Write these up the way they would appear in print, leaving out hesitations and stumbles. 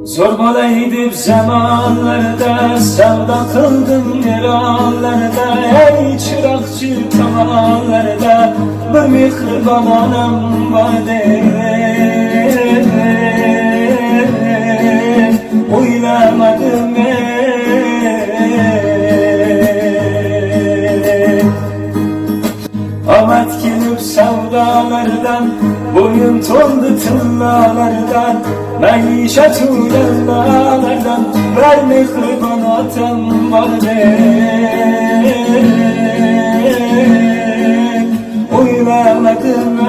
Zorbala edip zamanlarda, sevda kıldım yaranlarda. Ey çırakçı tavanlarda, bir mihriban anam vardı. Uylamadım Amat gelip sevdalardan, boyun tondu tıllalardan, maişet uyanlardan, ver mihriban atam vardı. Uylamadım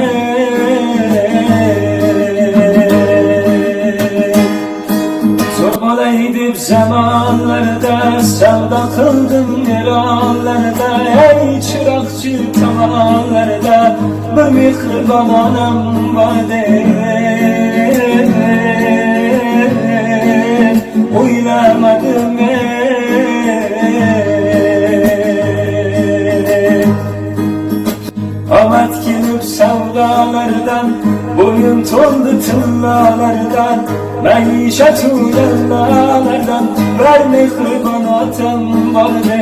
Zorbala edip zamanlarda, sevda kıldım yaranlarda. Ey çırakçı tavanlarda, bir mihriban anam vardı. Uylamadım Amat gelip sevdalardan, boyun tondu tıllalardan, maişet uyanlardan, ver mihriban atam vardı.